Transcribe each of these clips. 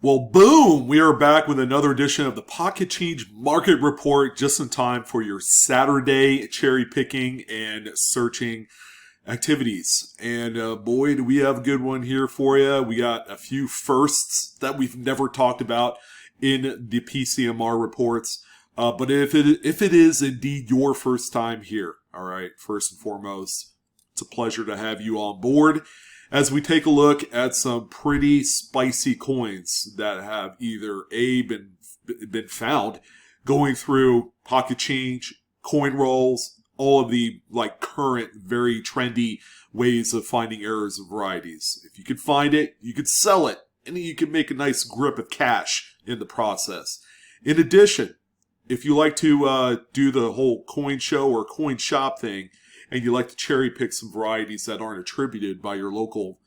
Well, boom! We are back with another edition of the Pocket Change Market Report just in time for your Saturday cherry picking and searching activities. And boy, do we have a good one here for you. We got a few firsts that we've never talked about in the PCMR reports. But if it is indeed your first time here, all right, first and foremost, it's a pleasure to have you on board as we take a look at some pretty spicy coins that have either been found going through pocket change, coin rolls, all of the current very trendy ways of finding errors and varieties. If you could find it, you could sell it, and you can make a nice grip of cash in the process. In addition, if you like to do the whole coin show or coin shop thing, and you like to cherry pick some varieties that aren't attributed by your local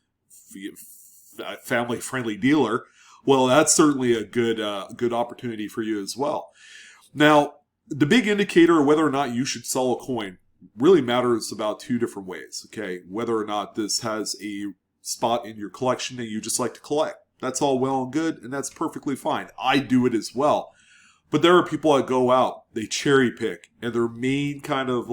family-friendly dealer, well, that's certainly a good opportunity for you as well. Now, the big indicator of whether or not you should sell a coin really matters about two different ways, okay? Whether or not this has a spot in your collection that you just like to collect. That's all well and good, and that's perfectly fine. I do it as well. But there are people that go out, they cherry pick, and their main kind of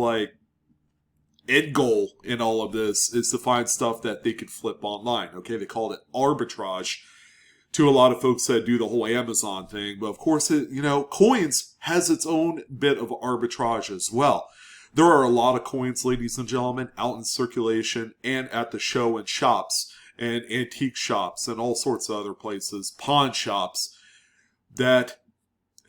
end goal in all of this is to find stuff that they can flip online. Okay, they call it arbitrage to a lot of folks that do the whole Amazon thing. But of course, coins has its own bit of arbitrage as well. There are a lot of coins, ladies and gentlemen, out in circulation and at the show and shops and antique shops and all sorts of other places, pawn shops, that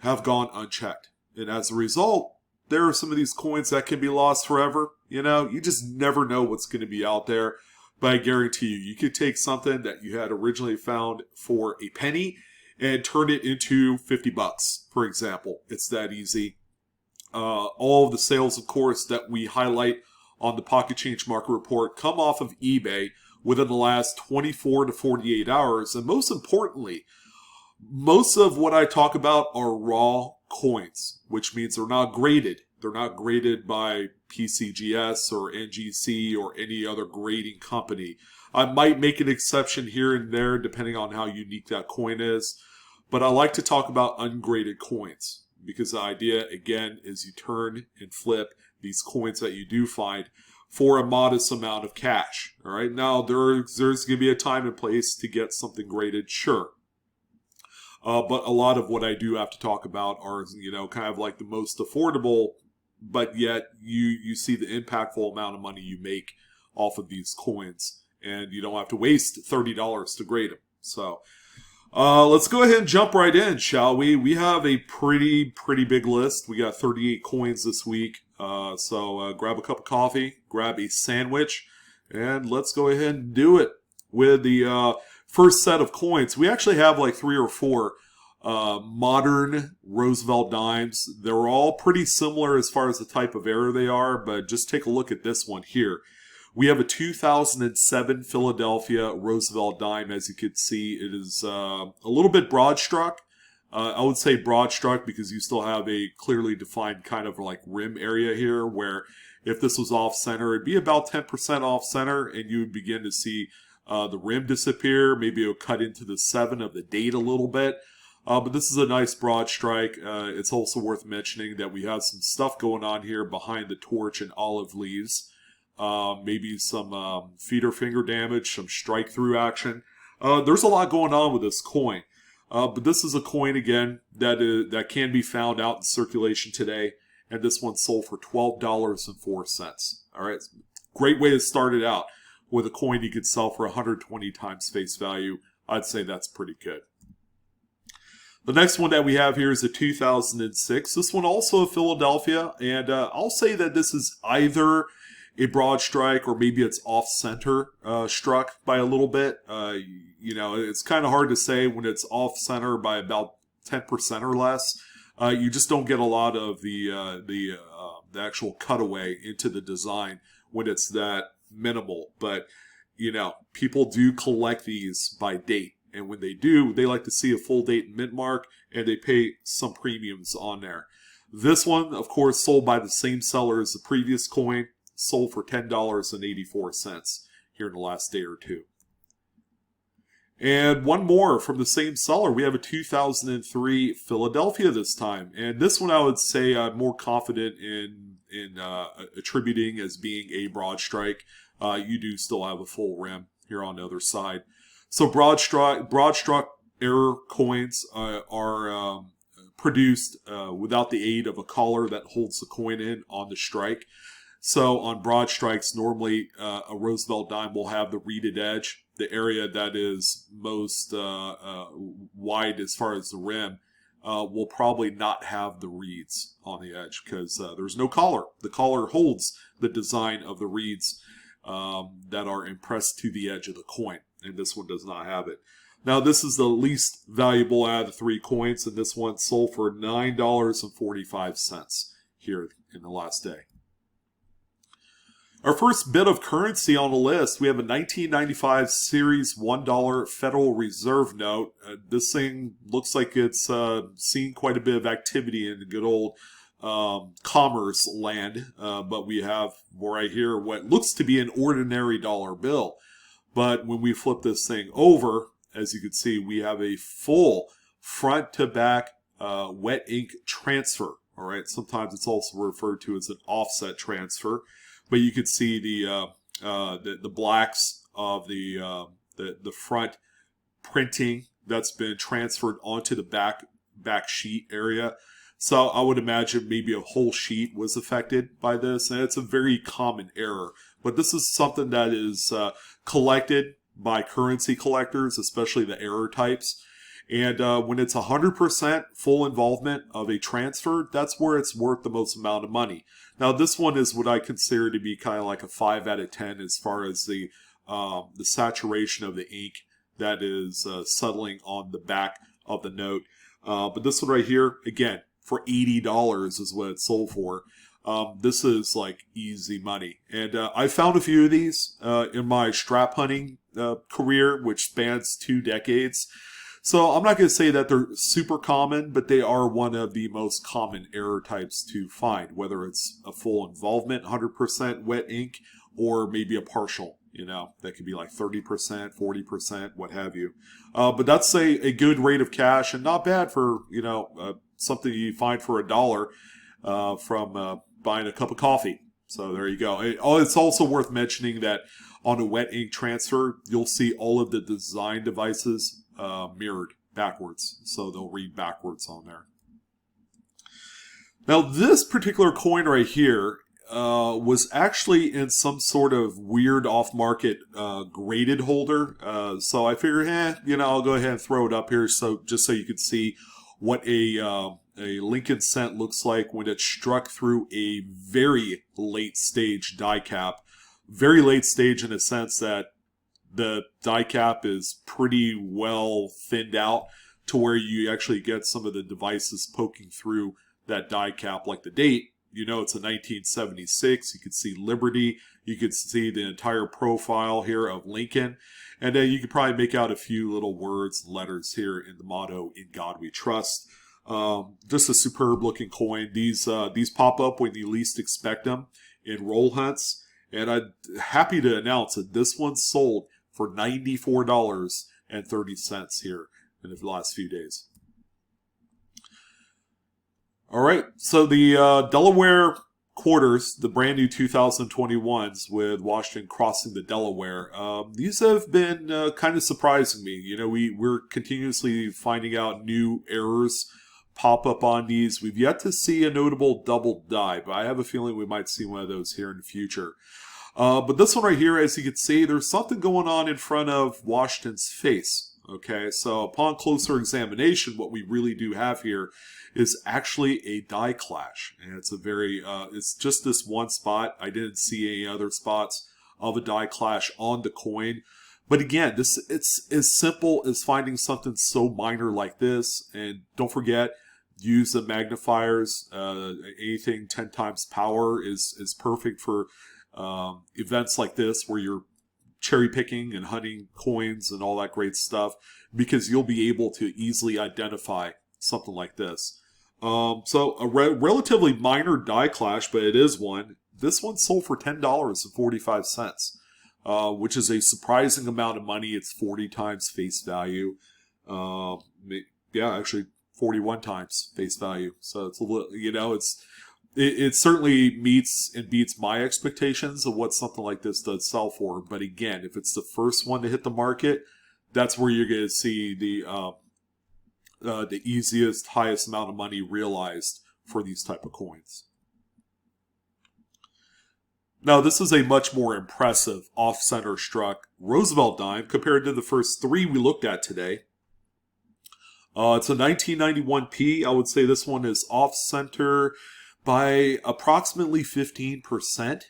have gone unchecked. And as a result, there are some of these coins that can be lost forever. You just never know what's going to be out there. But I guarantee you could take something that you had originally found for a penny and turn it into $50, for example. It's that easy. All of the sales, of course, that we highlight on the Pocket Change Market Report come off of eBay within the last 24 to 48 hours. And most importantly, most of what I talk about are raw coins, which means they're not graded. They're not graded by PCGS or NGC or any other grading company. I might make an exception here and there depending on how unique that coin is, but I like to talk about ungraded coins because the idea, again, is you turn and flip these coins that you do find for a modest amount of cash. All right, now there's going to be a time and place to get something graded, sure. But a lot of what I do have to talk about are, kind of like the most affordable, but yet you see the impactful amount of money you make off of these coins, and you don't have to waste $30 to grade them. So let's go ahead and jump right in, shall we? We have a pretty big list. We got 38 coins this week. So grab a cup of coffee, grab a sandwich, and let's go ahead and do it with the first set of coins. We actually have 3 or 4 modern Roosevelt dimes. They're all pretty similar as far as the type of error they are, but just take a look at this one here. We have a 2007 Philadelphia Roosevelt dime. As you can see, it is a little bit broad struck. I would say broad struck because you still have a clearly defined kind of rim area here, where if this was off center, it'd be about 10% off center, and you would begin to see the rim disappear. Maybe it'll cut into the 7 of the date a little bit. But this is a nice broad strike. It's also worth mentioning that we have some stuff going on here behind the torch and olive leaves. Maybe some feeder finger damage, some strike through action. There's a lot going on with this coin. But this is a coin, again, that can be found out in circulation today. And this one sold for $12.04. All right, great way to start it out. With a coin you could sell for 120 times face value. I'd say that's pretty good. The next one that we have here is a 2006. This one also of Philadelphia, and I'll say that this is either a broad strike or maybe it's off-center struck by a little bit. It's kind of hard to say when it's off-center by about 10% or less. You just don't get a lot of the actual cutaway into the design when it's that minimal. But people do collect these by date, and when they do, they like to see a full date and mint mark, and they pay some premiums on there. This one, of course, sold by the same seller as the previous coin, sold for $10.84 here in the last day or two. And one more from the same seller. We have a 2003 Philadelphia this time. And this one I would say I'm more confident in attributing as being a broad strike. You do still have a full rim here on the other side. So broad struck error coins are produced without the aid of a collar that holds the coin in on the strike. So on broad strikes, normally a Roosevelt dime will have the reeded edge, the area that is most wide as far as the rim. Will probably not have the reeds on the edge because there's no collar. The collar holds the design of the reeds that are impressed to the edge of the coin, and this one does not have it. Now, this is the least valuable out of the 3 coins, and this one sold for $9.45 here in the last day. Our first bit of currency on the list, we have a 1995 Series $1 Federal Reserve note. This thing looks like it's seen quite a bit of activity in the good old commerce land, but we have right here what looks to be an ordinary dollar bill. But when we flip this thing over, as you can see, we have a full front-to-back wet ink transfer. All right, sometimes it's also referred to as an offset transfer. But you can see the blacks of the front printing that's been transferred onto the back sheet area. So I would imagine maybe a whole sheet was affected by this, and it's a very common error. But this is something that is collected by currency collectors, especially the error types. And when it's 100% full involvement of a transfer, that's where it's worth the most amount of money. Now, this one is what I consider to be kind of like a 5 out of 10 as far as the saturation of the ink that is settling on the back of the note. But this one right here, again, for $80 is what it sold for. This is like easy money. And I found a few of these in my strap hunting career, which spans 2 decades. So I'm not going to say that they're super common, but they are one of the most common error types to find, whether it's a full involvement, 100% wet ink, or maybe a partial, that could be like 30%, 40%, what have you. But that's a good rate of cash and not bad for, something you find for $1 from buying a cup of coffee. So there you go. It's also worth mentioning that on a wet ink transfer, you'll see all of the design devices mirrored backwards, so they'll read backwards on there. Now, this particular coin right here was actually in some sort of weird off-market graded holder. So I figured, I'll go ahead and throw it up here, just so you can see what a Lincoln cent looks like when it's struck through a very late stage die cap. Very late stage in a sense that the die cap is pretty well thinned out to where you actually get some of the devices poking through that die cap, like the date. It's a 1976. You can see Liberty. You can see the entire profile here of Lincoln. And then you can probably make out a few little words, letters here in the motto, "In God We Trust." Just a superb looking coin. These pop up when you least expect them in roll hunts. And I'm happy to announce that this one sold for $94.30 here in the last few days. All right, so the Delaware quarters, the brand new 2021s with Washington crossing the Delaware, these have been kind of surprising me. We're continuously finding out new errors pop up on these. We've yet to see a notable double die, but I have a feeling we might see one of those here in the future. But this one right here, as you can see, there's something going on in front of Washington's face. Okay, so upon closer examination, what we really do have here is actually a die clash. And it's it's just this one spot. I didn't see any other spots of a die clash on the coin. But again, it's as simple as finding something so minor like this. And don't forget, use the magnifiers. Anything 10 times power is perfect for events like this where you're cherry picking and hunting coins and all that great stuff, because you'll be able to easily identify something like this. So a relatively minor die clash, but it is one. This one sold for $10.45. which is a surprising amount of money. It's 40 times face value. Yeah, actually 41 times face value. So it's a little, it certainly meets and beats my expectations of what something like this does sell for. But again, if it's the first one to hit the market, that's where you're going to see the easiest, highest amount of money realized for these type of coins. Now, this is a much more impressive off-center struck Roosevelt dime compared to the first three we looked at today. It's a 1991p. I would say this one is off-center by approximately 15%.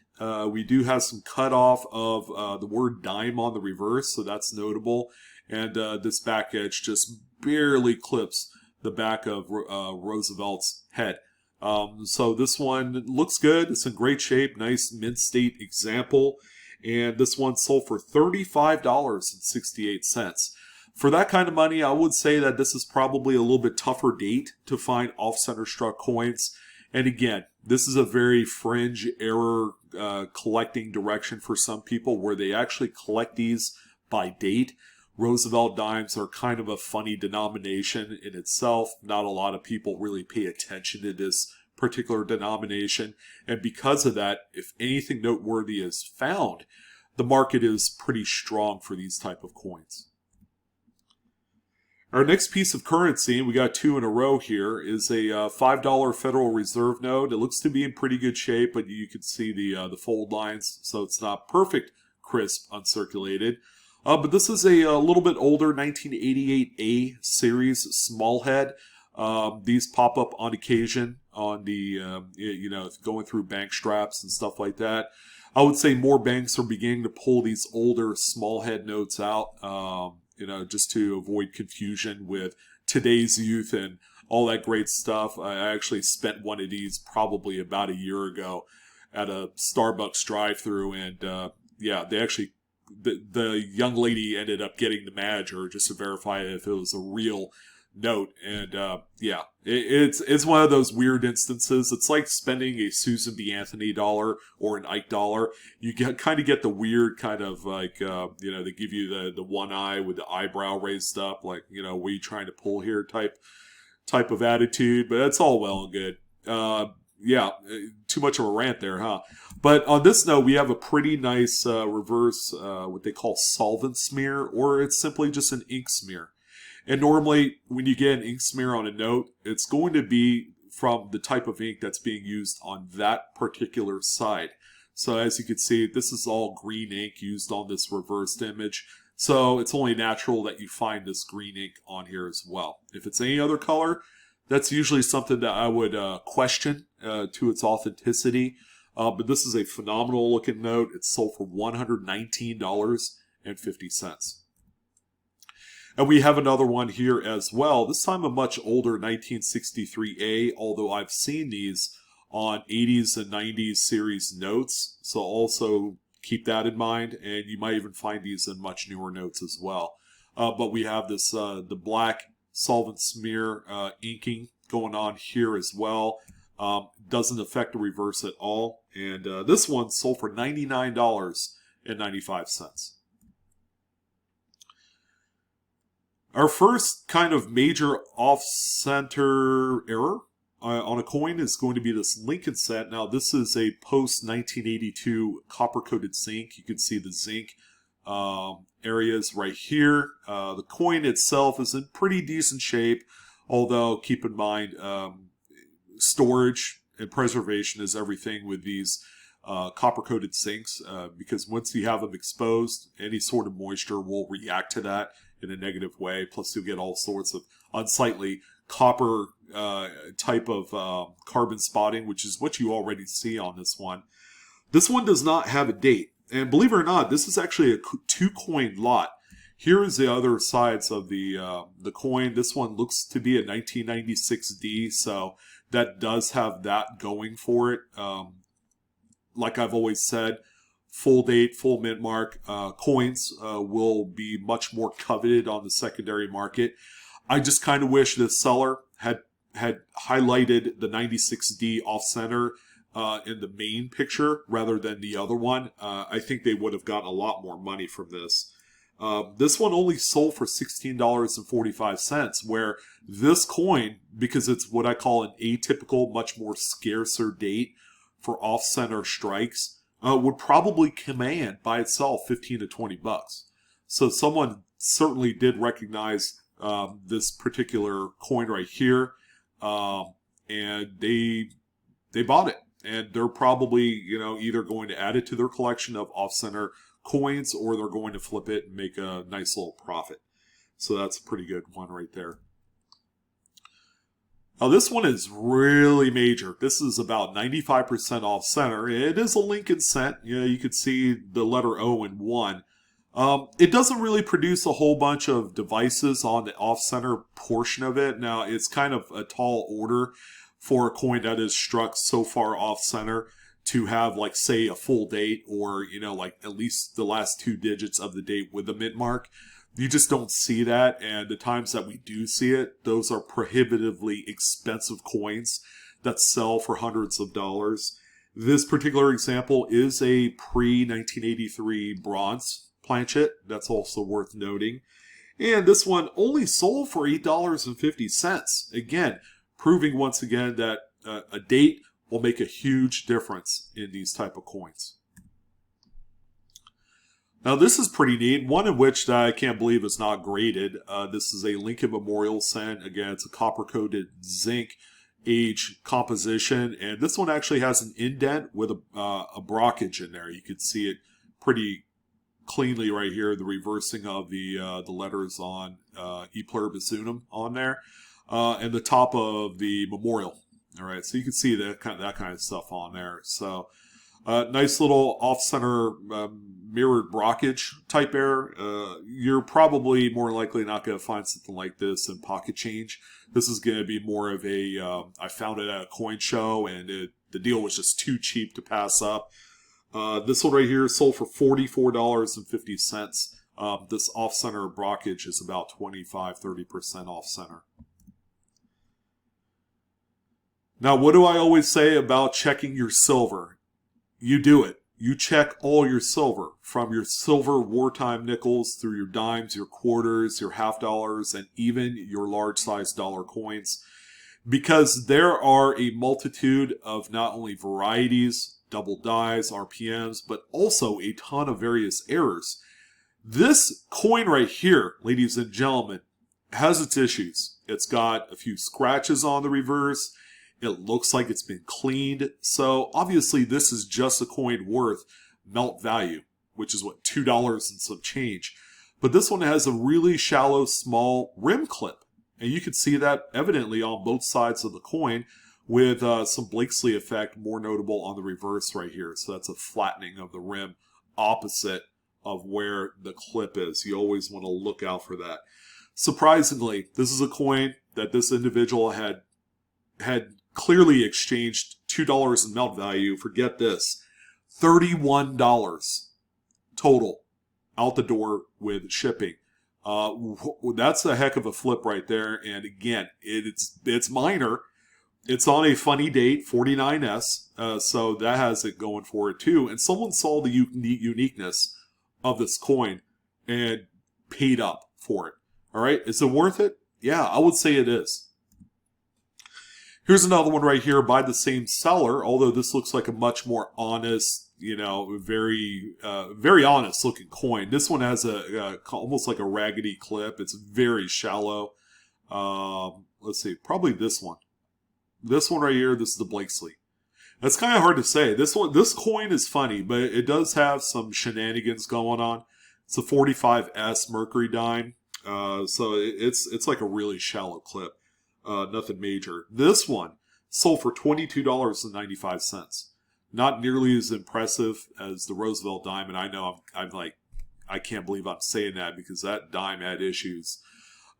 We do have some cutoff of the word dime on the reverse, so that's notable. And this back edge just barely clips the back of Roosevelt's head. So this one looks good. It's in great shape. Nice mint state example. And this one sold for $35.68. For that kind of money, I would say that this is probably a little bit tougher date to find off-center struck coins. And again, this is a very fringe error collecting direction for some people where they actually collect these by date. Roosevelt dimes are kind of a funny denomination in itself. Not a lot of people really pay attention to this particular denomination. And because of that, if anything noteworthy is found, the market is pretty strong for these type of coins. Our next piece of currency, and we got two in a row here, is a $5 Federal Reserve note. It looks to be in pretty good shape, but you can see the fold lines, so it's not perfect, crisp, uncirculated. But this is a little bit older 1988A series small head. These pop up on occasion on the, going through bank straps and stuff like that. I would say more banks are beginning to pull these older small head notes out, just to avoid confusion with today's youth and all that great stuff. I actually spent one of these probably about a year ago at a Starbucks drive-through, and they actually... The young lady ended up getting the manager just to verify if it was a real note. And it's one of those weird instances. It's like spending a Susan B. Anthony dollar or an Ike dollar. You kind of get the weird kind of like, they give you the one eye with the eyebrow raised up, like, what are you trying to pull here type of attitude. But it's all well and good. Too much of a rant there, huh? But on this note, we have a pretty nice reverse, what they call solvent smear, or it's simply just an ink smear. And normally, when you get an ink smear on a note, it's going to be from the type of ink that's being used on that particular side. So as you can see, this is all green ink used on this reversed image. So it's only natural that you find this green ink on here as well. If it's any other color, that's usually something that I would question to its authenticity. But this is a phenomenal looking note. It's sold for $119.50. And we have another one here as well. This time a much older 1963A, although I've seen these on 80s and 90s series notes. So also keep that in mind. And you might even find these in much newer notes as well. But we have this, the black solvent smear inking going on here as well. Doesn't affect the reverse at all. And this one sold for $99.95. Our first kind of major off-center error on a coin is going to be this Lincoln set. Now, this is a post-1982 copper-coated zinc. You can see the zinc areas right here. The coin itself is in pretty decent shape, although keep in mind storage and preservation is everything with these copper-coated zincs, because once you have them exposed, any sort of moisture will react to that in a negative way. Plus, you'll get all sorts of unsightly copper type of carbon spotting, which is what you already see on this one. This one does not have a date. And believe it or not, this is actually a two-coin lot. Here is the other sides of the coin. This one looks to be a 1996D, so that does have that going for it. Like I've always said, full date, full mint mark coins will be much more coveted on the secondary market. I just kind of wish the seller had highlighted the 96D off-center in the main picture rather than the other one, I think they would have gotten a lot more money from this. This one only sold for $16.45, where this coin, because it's what I call an atypical, much more scarcer date for off-center strikes, would probably command by itself 15 to 20 bucks. So someone certainly did recognize this particular coin right here, and they bought it. And they're probably, either going to add it to their collection of off-center coins, or they're going to flip it and make a nice little profit. So that's a pretty good one right there. Now this one is really major. This is about 95% off center. It is a Lincoln cent. You could see the letter O in one. It doesn't really produce a whole bunch of devices on the off center portion of it. Now it's kind of a tall order for a coin that is struck so far off center to have, like, say, a full date, or, like at least the last 2 digits of the date with the mint mark. You just don't see that, and the times that we do see it, those are prohibitively expensive coins that sell for hundreds of dollars. This particular example is a pre-1983 bronze planchet. That's also worth noting. And this one only sold for $8.50. Again, proving once again that a date will make a huge difference in these type of coins. Now this is pretty neat, one in which I can't believe is not graded. This is a Lincoln Memorial cent. Again, it's a copper-coated zinc age composition, and this one actually has an indent with a brockage in there. You can see it pretty cleanly right here, the reversing of the letters on E pluribus unum on there, and the top of the memorial. All right, so you can see that kind of stuff on there. So nice little off-center mirrored brockage type error. You're probably more likely not going to find something like this in pocket change. This is going to be more of a, I found it at a coin show, and the deal was just too cheap to pass up. This one right here sold for $44.50. This off-center brockage is about 25-30% off-center. Now, what do I always say about checking your silver? You do it. You check all your silver, from your silver wartime nickels through your dimes, your quarters, your half dollars, and even your large-sized dollar coins, because there are a multitude of not only varieties, double dies, RPMs, but also a ton of various errors. This coin right here, ladies and gentlemen, has its issues. It's got a few scratches on the reverse. It looks like it's been cleaned. So obviously this is just a coin worth melt value, which is what, $2 and some change. But this one has a really shallow, small rim clip. And you can see that evidently on both sides of the coin, with some Blakesley effect more notable on the reverse right here. So that's a flattening of the rim opposite of where the clip is. You always want to look out for that. Surprisingly, this is a coin that this individual had clearly exchanged $2 in melt value. Forget this, $31 total out the door with shipping. That's a heck of a flip right there. And again, it's minor. It's on a funny date, 49S, so that has it going for it too. And someone saw the uniqueness of this coin and paid up for it. All right, is it worth it? Yeah, I would say it is. Here's another one right here by the same seller, although this looks like a much more honest, very honest looking coin. This one has almost like a raggedy clip. It's very shallow. Let's see, probably this one. This one right here, this is the Blakesley. That's kind of hard to say. This coin is funny, but it does have some shenanigans going on. It's a 45S Mercury dime, so it's like a really shallow clip. Nothing major. This one sold for $22.95. Not nearly as impressive as the Roosevelt dime, and I know I'm like, I can't believe I'm saying that because that dime had issues.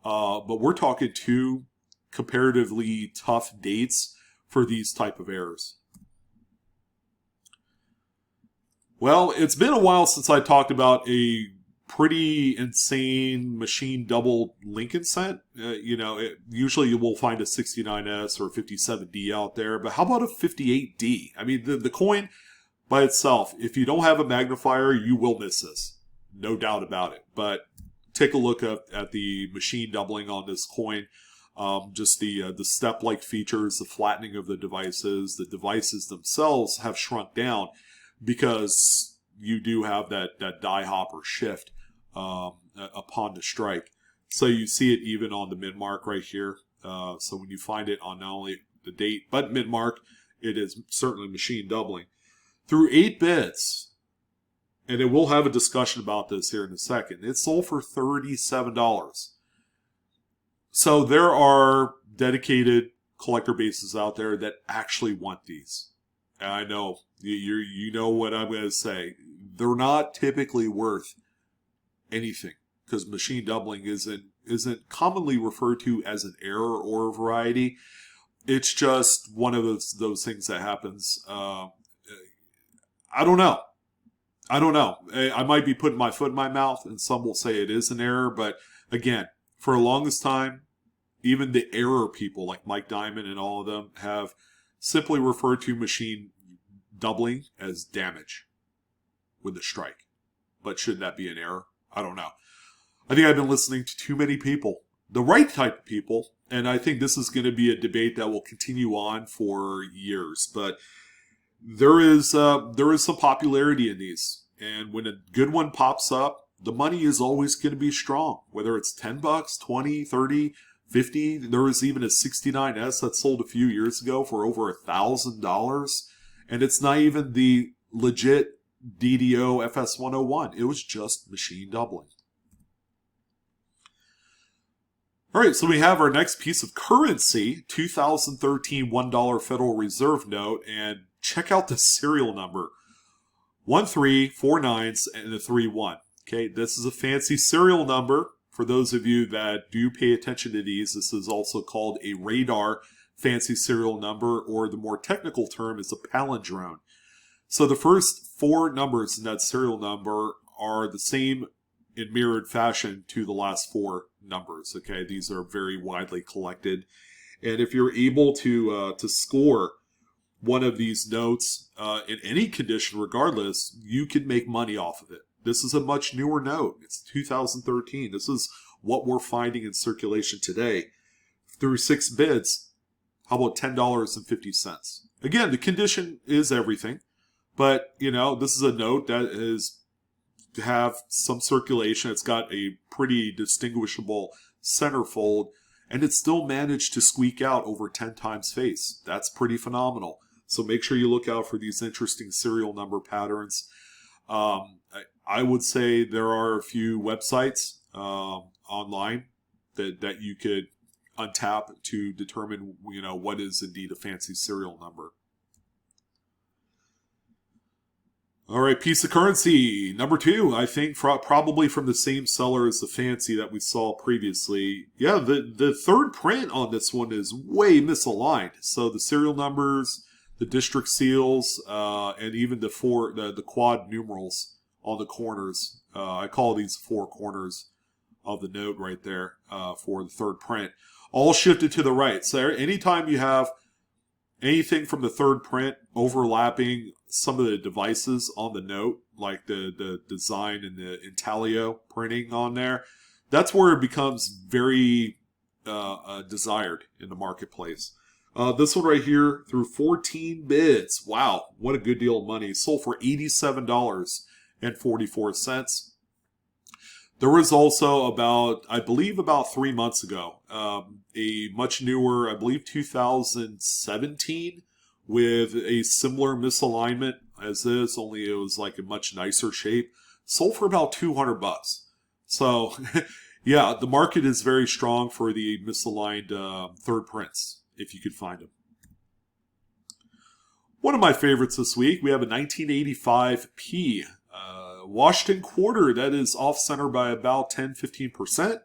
But we're talking two comparatively tough dates for these type of errors. Well, it's been a while since I talked about a pretty insane machine double Lincoln cent. Usually you will find a 69S or 57D out there, but how about a 58D? I mean, the coin by itself, if you don't have a magnifier, you will miss this. No doubt about it. But take a look at the machine doubling on this coin. Just the step-like features, the flattening of the devices themselves have shrunk down because you do have that die hopper shift upon the strike. So you see it even on the mid mark right here. So when you find it on not only the date but mid mark, it is certainly machine doubling. Through 8 bids, and it will have a discussion about this here in a second, it sold for $37. So there are dedicated collector bases out there that actually want these. And I know, you know what I'm going to say. They're not typically worth anything because machine doubling isn't commonly referred to as an error or a variety. It's just one of those things that happens. I don't know. I might be putting my foot in my mouth, and some will say it is an error. But again, for the longest time, even the error people like Mike Diamond and all of them have simply referred to machine doubling as damage with the strike. But should that be an error? I don't know. I think I've been listening to too many people, the right type of people, and I think this is going to be a debate that will continue on for years. But there is some popularity in these, and when a good one pops up, the money is always going to be strong. Whether it's $10, 20, 30, 50. There was even a 69S that sold a few years ago for over $1,000, and it's not even the legit DDO FS101. It was just machine doubling. All right, so we have our next piece of currency, 2013 $1 Federal Reserve note, and check out the serial number, 1349 and a 31. Okay, this is a fancy serial number. For those of you that do pay attention to these, this is also called a radar fancy serial number, or the more technical term is a palindrome. So the first 4 numbers in that serial number are the same in mirrored fashion to the last 4 numbers. Okay, these are very widely collected, and if you're able to score one of these notes in any condition, regardless, you can make money off of it. This is a much newer note. It's 2013. This is what we're finding in circulation today. Through 6 bids, how about $10.50? Again, the condition is everything, but this is a note that is to have some circulation. It's got a pretty distinguishable centerfold, and it still managed to squeak out over 10 times face. That's pretty phenomenal. So make sure you look out for these interesting serial number patterns. I would say there are a few websites online that you could untap to determine what is indeed a fancy serial number. All right, piece of currency number 2. I think probably from the same seller as the fancy that we saw previously. Yeah, the third print on this one is way misaligned. So the serial numbers, the district seals, and even the quad numerals on the corners. I call these 4 corners of the note right there for the third print. All shifted to the right. So anytime you have anything from the third print overlapping some of the devices on the note, like the design and the intaglio printing on there, that's where it becomes very desired in the marketplace. This one right here, through 14 bids. Wow, what a good deal of money. Sold for $87.44. There was also I believe about 3 months ago, a much newer, I believe 2017, with a similar misalignment as this, only it was like a much nicer shape. Sold for about $200. So, yeah, the market is very strong for the misaligned third prints, if you could find them. One of my favorites this week, we have a 1985P Washington quarter that is off-center by about 10-15%.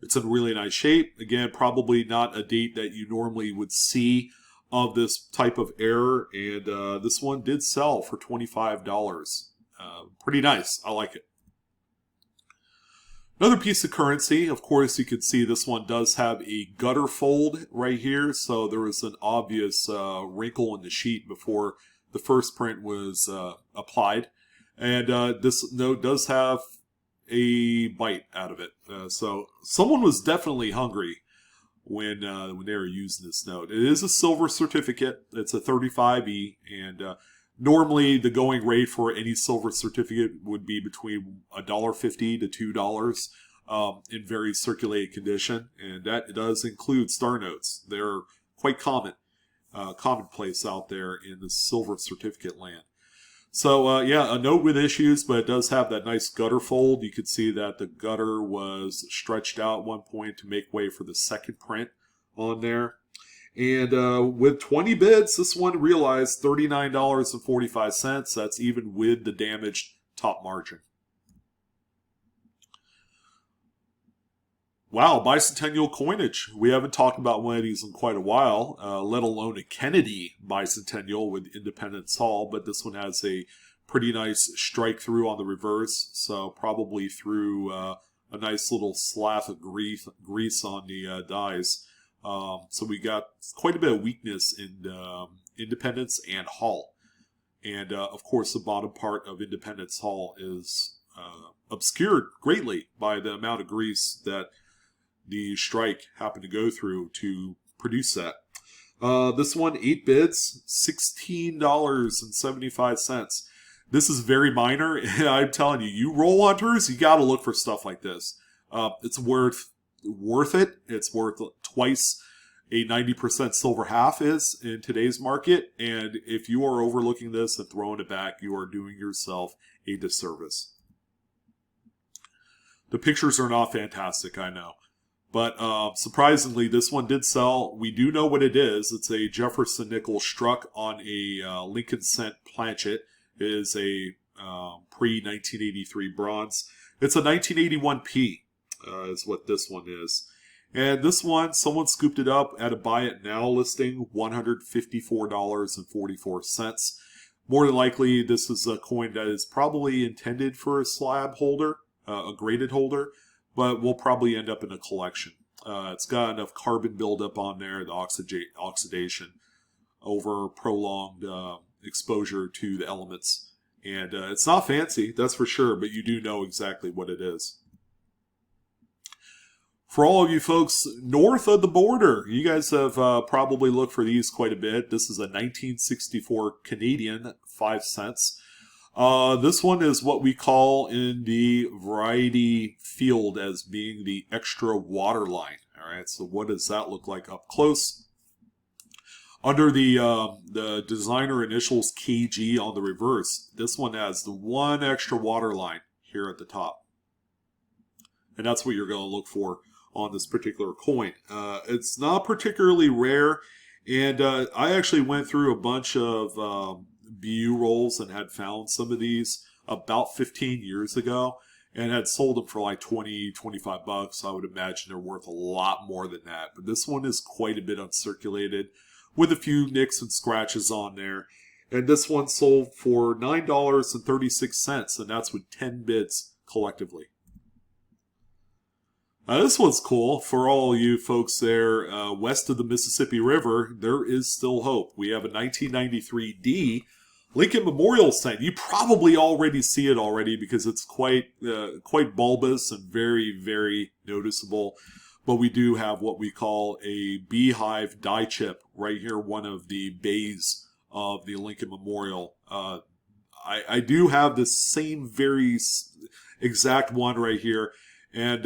It's in really nice shape. Again, probably not a date that you normally would see of this type of error, and this one did sell for $25. Pretty nice. I like it. Another piece of currency, of course, you can see this one does have a gutter fold right here. So there was an obvious wrinkle in the sheet before the first print was applied. And this note does have a bite out of it. So someone was definitely hungry when they were using this note. It is a silver certificate. It's a 35E, and normally the going rate for any silver certificate would be between $1.50 to $2 in very circulated condition, and that does include star notes. They're quite commonplace out there in the silver certificate land. So yeah, a note with issues, but it does have that nice gutter fold. You could see that the gutter was stretched out at one point to make way for the second print on there. And with 20 bids, this one realized $39.45. That's even with the damaged top margin. Wow, bicentennial coinage. We haven't talked about one of these in quite a while, let alone a Kennedy bicentennial with Independence Hall, but this one has a pretty nice strike through on the reverse, so probably through a nice little slath of grease on the dies. So we got quite a bit of weakness in Independence and Hall. And of course, the bottom part of Independence Hall is obscured greatly by the amount of grease that the strike happened to go through to produce that. This one, 8 bids, $16.75. This is very minor. I'm telling you, you roll hunters, you got to look for stuff like this. It's worth it. It's worth twice a 90% silver half is in today's market. And if you are overlooking this and throwing it back, you are doing yourself a disservice. The pictures are not fantastic, I know. But surprisingly, this one did sell. We do know what it is. It's a Jefferson nickel struck on a Lincoln cent planchet. It is a pre-1983 bronze. It's a 1981P is what this one is. And this one, someone scooped it up at a buy it now listing, $154.44. More than likely, this is a coin that is probably intended for a slab holder, a graded holder, but will probably end up in a collection. It's got enough carbon buildup on there, the oxidation, over prolonged exposure to the elements. And it's not fancy, that's for sure, but you do know exactly what it is. For all of you folks north of the border, you guys have probably looked for these quite a bit. This is a 1964 Canadian 5 cents. This one is what we call in the variety field as being the extra water line. All right, so what does that look like up close? Under the designer initials KG on the reverse, this one has the one extra water line here at the top. And that's what you're going to look for on this particular coin. It's not particularly rare, and I actually went through a bunch of BU rolls and had found some of these about 15 years ago and had sold them for like 20, 25 bucks. I would imagine they're worth a lot more than that. But this one is quite a bit uncirculated with a few nicks and scratches on there. And this one sold for $9.36, and that's with 10 bids collectively. This one's cool. For all you folks there west of the Mississippi River, there is still hope. We have a 1993D Lincoln Memorial cent. You probably already see it already because it's quite bulbous and very, very noticeable. But we do have what we call a beehive die chip right here, one of the bays of the Lincoln Memorial. I do have the same very exact one right here, and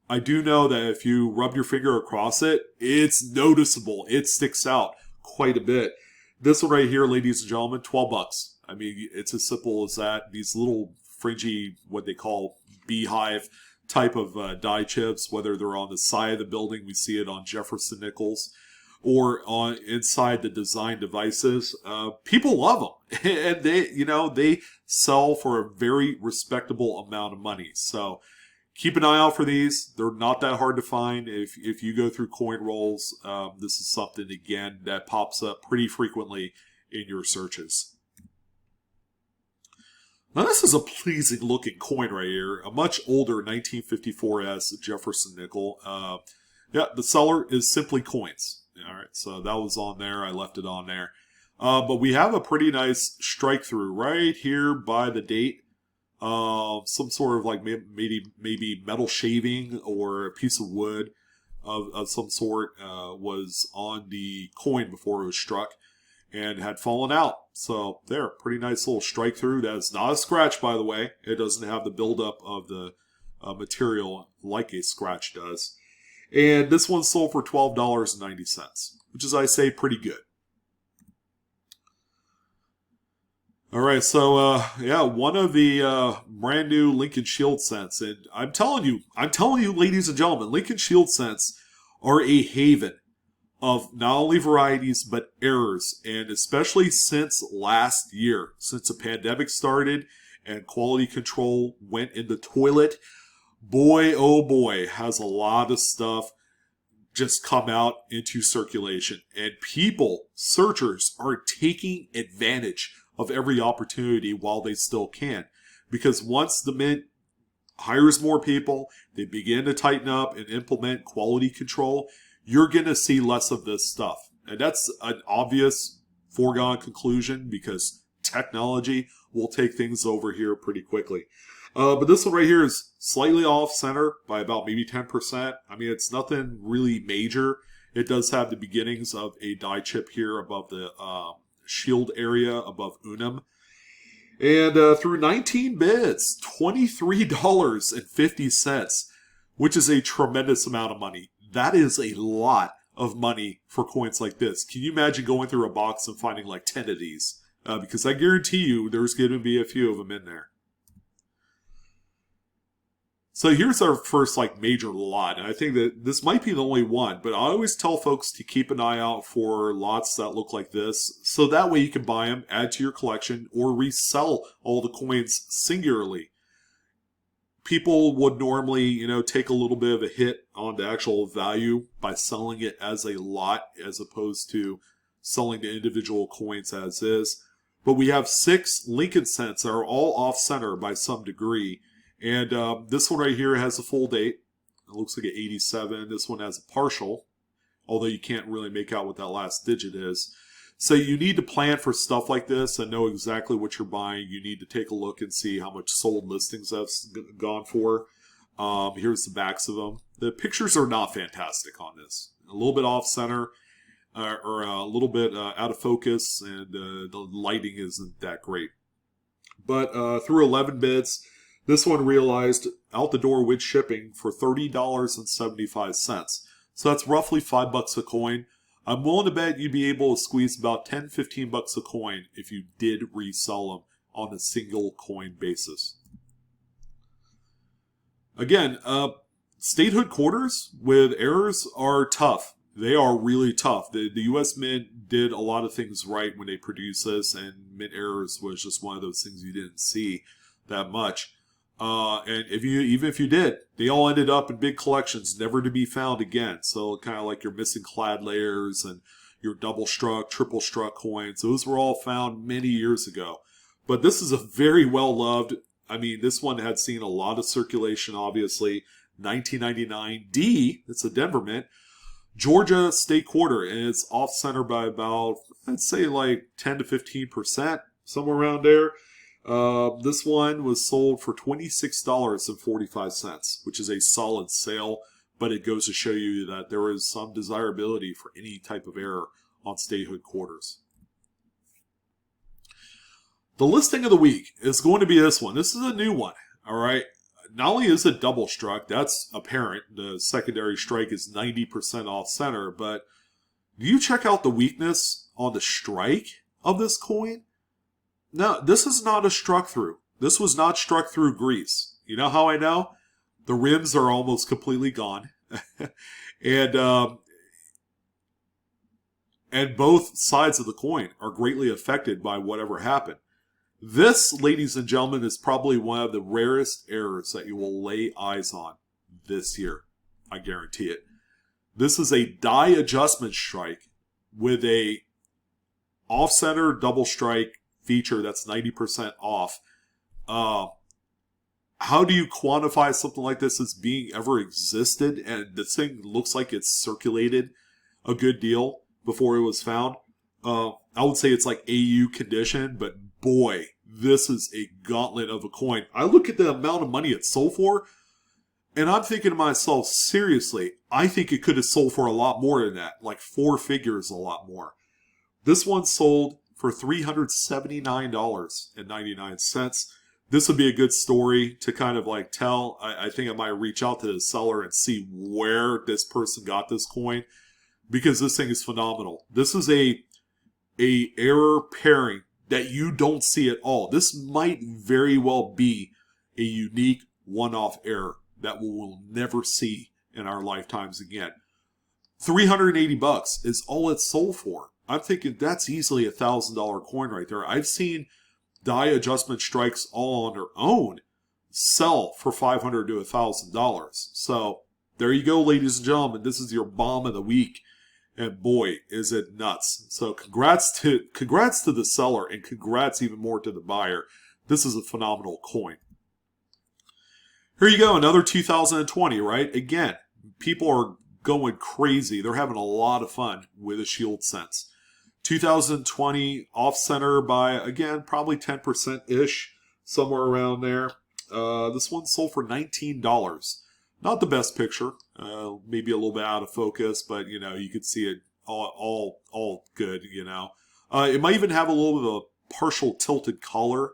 I do know that if you rub your finger across it, it's noticeable. It sticks out quite a bit. This one right here, ladies and gentlemen, 12 bucks. I mean, it's as simple as that. These little fringy, what they call beehive type of die chips, whether they're on the side of the building, we see it on Jefferson nickels, or on inside the design devices. People love them, and they sell for a very respectable amount of money. So keep an eye out for these. They're not that hard to find. If you go through coin rolls, this is something, again, that pops up pretty frequently in your searches. Now this is a pleasing looking coin right here. A much older 1954S Jefferson nickel. Yeah, the seller is Simply Coins. All right, so that was on there. I left it on there. But we have a pretty nice strike through right here by the date. Some sort of like maybe metal shaving or a piece of wood of some sort was on the coin before it was struck and had fallen out. So there, pretty nice little strike through. That is not a scratch, by the way. It doesn't have the buildup of the material like a scratch does. And this one sold for $12.90, which is, I say, pretty good. All right, so yeah, one of the brand new Lincoln Shield cents, and I'm telling you, ladies and gentlemen, Lincoln Shield cents are a haven of not only varieties but errors, and especially since last year, since the pandemic started and quality control went in the toilet. Boy, oh boy, has a lot of stuff just come out into circulation. And people, searchers, are taking advantage of every opportunity while they still can. Because once the mint hires more people, they begin to tighten up and implement quality control, you're going to see less of this stuff. And that's an obvious foregone conclusion because technology will take things over here pretty quickly. But this one right here is slightly off center by about maybe 10%. I mean, it's nothing really major. It does have the beginnings of a die chip here above the shield area above Unum. And through 19 bids, $23.50, which is a tremendous amount of money. That is a lot of money for coins like this. Can you imagine going through a box and finding like 10 of these? Because I guarantee you there's going to be a few of them in there. So here's our first like major lot, and I think that this might be the only one, but I always tell folks to keep an eye out for lots that look like this, so that way you can buy them, add to your collection, or resell all the coins singularly. People would normally, take a little bit of a hit on the actual value by selling it as a lot, as opposed to selling the individual coins as is. But we have 6 Lincoln cents that are all off-center by some degree. And this one right here has a full date. It looks like an 87. This one has a partial, although you can't really make out what that last digit is. So you need to plan for stuff like this and know exactly what you're buying. You need to take a look and see how much sold listings have gone for. Here's the backs of them. The pictures are not fantastic on this. A little bit off-center or a little bit out of focus, and the lighting isn't that great. But through 11 bids, this one realized out the door with shipping for $30.75. So that's roughly $5 a coin. I'm willing to bet you'd be able to squeeze about $10-15 a coin if you did resell them on a single coin basis. Again, statehood quarters with errors are tough. They are really tough. The U.S. Mint did a lot of things right when they produced this, and mint errors was just one of those things you didn't see that much. And even if you did, they all ended up in big collections, never to be found again. So kind of like your missing clad layers and your double struck, triple struck coins, those were all found many years ago. But this is a very well loved. I mean, this one had seen a lot of circulation, obviously. 1999 D, it's a Denver Mint, Georgia State Quarter, and it's off center by about, I'd say like 10 to 15%, somewhere around there. This one was sold for $26.45, which is a solid sale, but it goes to show you that there is some desirability for any type of error on statehood quarters. The listing of the week is going to be this one. This is a new one, all right? Not only is it double struck, that's apparent. The secondary strike is 90% off center, but do you check out the weakness on the strike of this coin? No, this is not a struck through. This was not struck through grease. You know how I know? The rims are almost completely gone. and both sides of the coin are greatly affected by whatever happened. This, ladies and gentlemen, is probably one of the rarest errors that you will lay eyes on this year. I guarantee it. This is a die adjustment strike with a off-center double strike feature that's 90% off. How do you quantify something like this as being ever existed? And this thing looks like it's circulated a good deal before it was found. I would say it's like AU condition, but boy, this is a gauntlet of a coin. I look at the amount of money it sold for, and I'm thinking to myself, seriously, I think it could have sold for a lot more than that, like 4 figures a lot more. This one sold for $379.99. This would be a good story to kind of like tell. I think I might reach out to the seller and see where this person got this coin, because this thing is phenomenal. This is a error pairing that you don't see at all. This might very well be a unique one-off error that we will never see in our lifetimes again. $380 is all it's sold for. I'm thinking that's easily a $1,000 coin right there. I've seen die adjustment strikes all on their own sell for $500 to $1,000. So there you go, ladies and gentlemen. This is your bomb of the week. And boy, is it nuts. So congrats to the seller, and congrats even more to the buyer. This is a phenomenal coin. Here you go, another 2020, right? Again, people are going crazy. They're having a lot of fun with a shield sense. 2020 off center by, again, probably 10%-ish, somewhere around there. This one sold for $19. Not the best picture, maybe a little bit out of focus, but you know, you could see it all good, you know. It might even have a little bit of a partial tilted color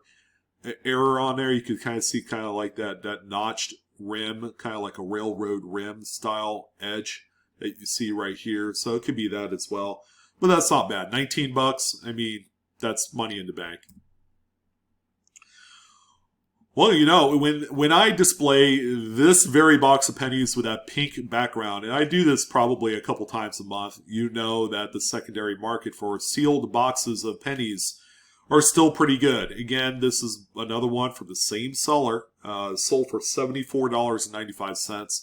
error on there. You could kind of see kind of like that notched rim, kind of like a railroad rim style edge that you see right here. So it could be that as well. But that's not bad. $19, I mean, that's money in the bank. Well, you know, when I display this very box of pennies with that pink background, and I do this probably a couple times a month, you know that the secondary market for sealed boxes of pennies are still pretty good. Again, this is another one from the same seller, sold for $74.95.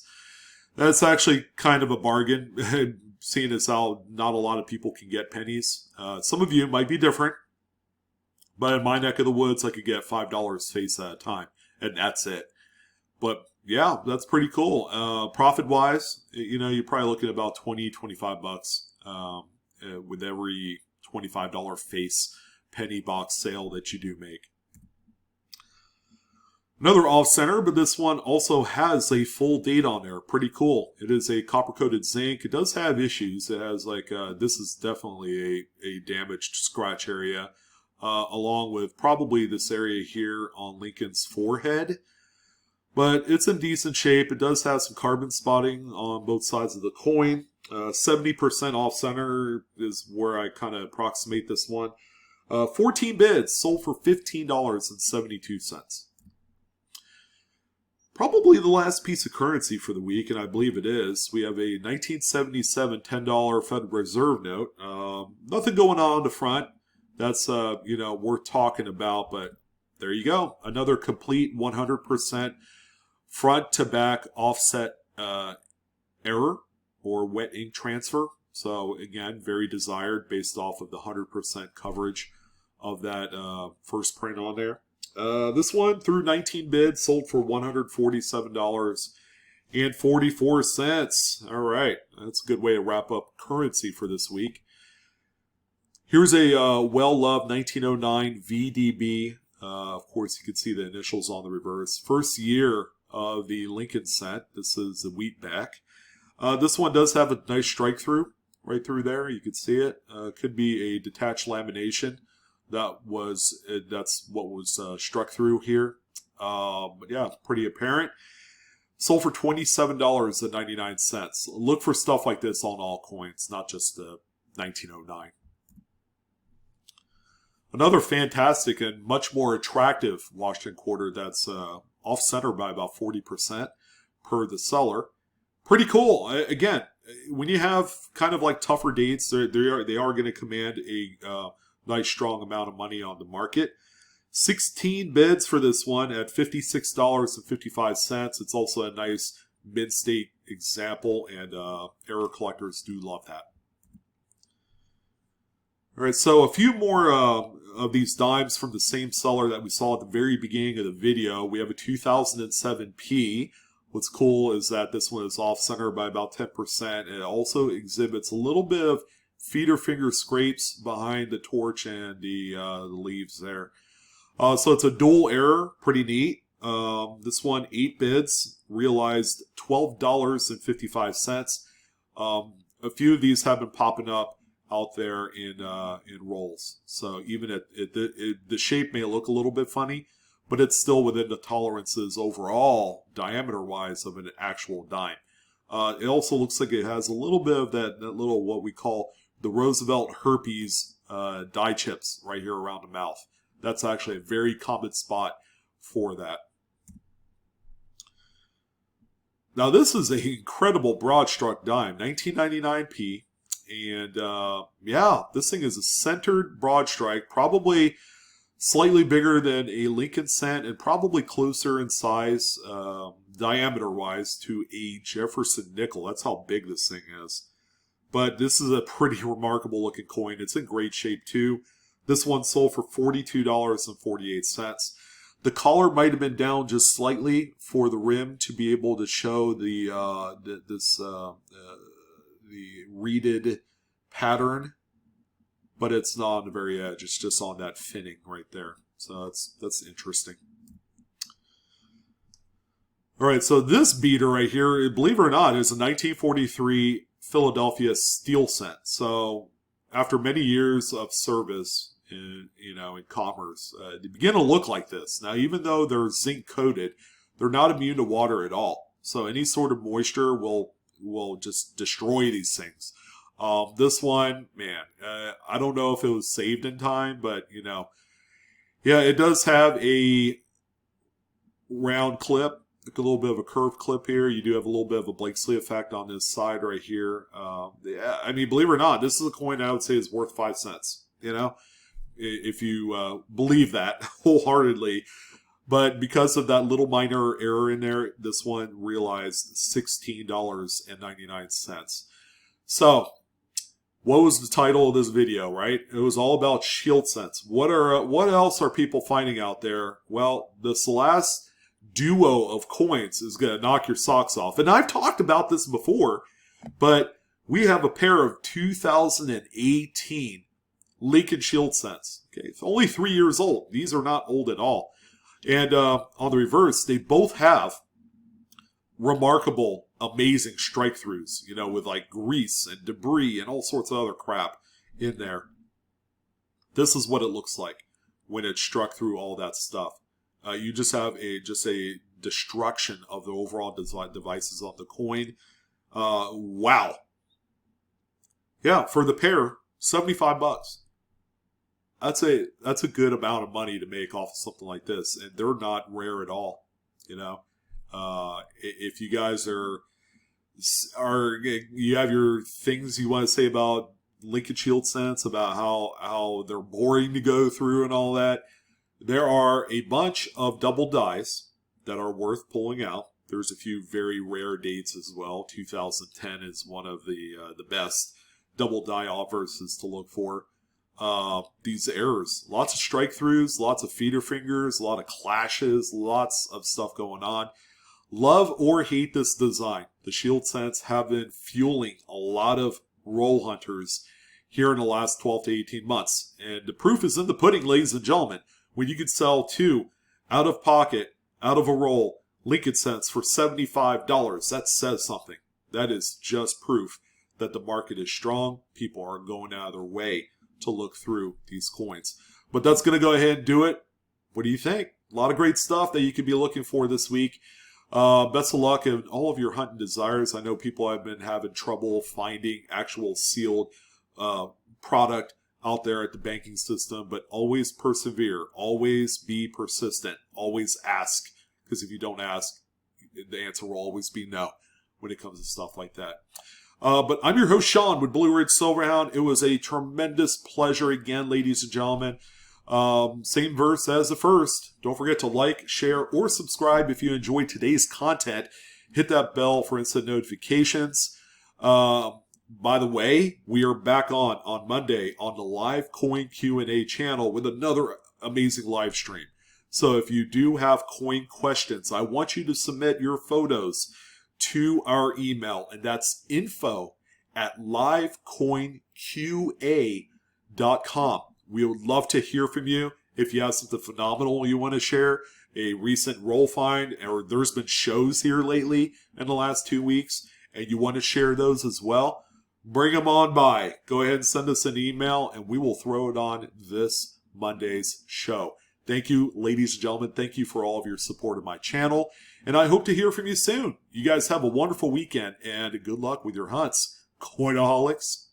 That's actually kind of a bargain, seeing as how not a lot of people can get pennies. Some of you might be different. But in my neck of the woods, I could get $5 face at a time, and that's it. But yeah, that's pretty cool. Profit-wise, you know, you're probably looking at about $20-25 with every $25 face penny box sale that you do make. Another off-center, but this one also has a full date on there. Pretty cool. It is a copper-coated zinc. It does have issues. It has like, this is definitely a damaged scratch area. Along with probably this area here on Lincoln's forehead. But it's in decent shape. It does have some carbon spotting on both sides of the coin. 70% off center is where I kind of approximate this one. 14 bids, sold for $15.72. Probably the last piece of currency for the week, and I believe it is. We have a 1977 $10 Federal Reserve note. Nothing going on the front. That's, you know, worth talking about, but there you go. Another complete 100% front to back offset error or wet ink transfer. So again, very desired based off of the 100% coverage of that first print on there. This one through 19 bids sold for $147.44. All right, that's a good way to wrap up currency for this week. Here's a well-loved 1909 VDB. Of course, you can see the initials on the reverse. First year of the Lincoln cent. This is the wheatback. This one does have a nice strike through right through there. You can see it. Could be a detached lamination. That's what was struck through here. But yeah, pretty apparent. Sold for $27.99. Look for stuff like this on all coins, not just the 1909. Another fantastic and much more attractive Washington quarter that's off-center by about 40% per the seller. Pretty cool. Again, when you have kind of like tougher dates, they are going to command a nice strong amount of money on the market. 16 bids for this one at $56.55. It's also a nice mid-state example, and error collectors do love that. All right, so a few more of these dimes from the same seller that we saw at the very beginning of the video. We have a 2007P. What's cool is that this one is off-center by about 10%. It also exhibits a little bit of feeder finger scrapes behind the torch and the leaves there. So it's a dual error, pretty neat. This one, 8 bids, realized $12.55. A few of these have been popping up out there in rolls. So even the shape may look a little bit funny, but it's still within the tolerances overall, diameter-wise, of an actual dime. It also looks like it has a little bit of that little, what we call the Roosevelt herpes die chips right here around the mouth. That's actually a very common spot for that. Now this is an incredible broad stroke dime, 1999P. And yeah, this thing is a centered broad strike, probably slightly bigger than a Lincoln cent and probably closer in size, diameter-wise, to a Jefferson nickel. That's how big this thing is. But this is a pretty remarkable looking coin. It's in great shape too. This one sold for $42.48. The collar might have been down just slightly for the rim to be able to show the reeded pattern, but it's not on the very edge. It's just on that finning right there. So that's interesting. All right, so this beater right here, believe it or not, is a 1943 Philadelphia steel cent. So after many years of service in commerce, they begin to look like this. Now, even though they're zinc coated, they're not immune to water at all. So any sort of moisture will just destroy these things. This one, man, I don't know if it was saved in time, but yeah, it does have a round clip, like a little bit of a curved clip here. You do have a little bit of a Blakesley effect on this side right here. Yeah, I mean, believe it or not, this is a coin I would say is worth 5 cents. If you believe that wholeheartedly. But because of that little minor error in there, this one realized $16.99. So, what was the title of this video, right? It was all about shield cents. What else are people finding out there? Well, this last duo of coins is going to knock your socks off. And I've talked about this before, but we have a pair of 2018 Lincoln shield cents. Okay, it's only 3 years old. These are not old at all. And on the reverse, they both have remarkable, amazing strike throughs, with like grease and debris and all sorts of other crap in there. This is what it looks like when it's struck through all that stuff. You just have a destruction of the overall devices of the coin. Wow. Yeah, for the pair, $75. That's a good amount of money to make off of something like this, and they're not rare at all. If you guys are you have your things you want to say about Lincoln shield cents, about how they're boring to go through and all that, there are a bunch of double dies that are worth pulling out. There's a few very rare dates as well. 2010 is one of the best double die offers to look for. These errors, lots of strike throughs, lots of feeder fingers, a lot of clashes, lots of stuff going on. Love or hate this design, the shield cents have been fueling a lot of roll hunters here in the last 12 to 18 months. And the proof is in the pudding, ladies and gentlemen. When you can sell 2 out of pocket, out of a roll, Lincoln cents for $75, that says something. That is just proof that the market is strong. People are going out of their way to look through these coins. But that's going to go ahead and do it. What do you think? A lot of great stuff that you could be looking for this week. Best of luck in all of your hunting desires. I know people have been having trouble finding actual sealed product out there at the banking system, but always persevere. Always be persistent. Always ask, because if you don't ask, the answer will always be no when it comes to stuff like that. But I'm your host, Sean, with Blue Ridge Silverhound. It was a tremendous pleasure again, ladies and gentlemen. Same verse as the first. Don't forget to like, share, or subscribe if you enjoyed today's content. Hit that bell for instant notifications. By the way, we are back on Monday on the live coin Q&A channel with another amazing live stream. So if you do have coin questions, I want you to submit your photos to our email, and that's info@livecoinqa.com. We would love to hear from you. If you have something phenomenal you want to share, a recent roll find, or there's been shows here lately in the last 2 weeks, and you want to share those as well, bring them on by. Go ahead and send us an email, and we will throw it on this Monday's show. Thank you, ladies and gentlemen. Thank you for all of your support of my channel, and I hope to hear from you soon. You guys have a wonderful weekend, and good luck with your hunts, Coinaholics.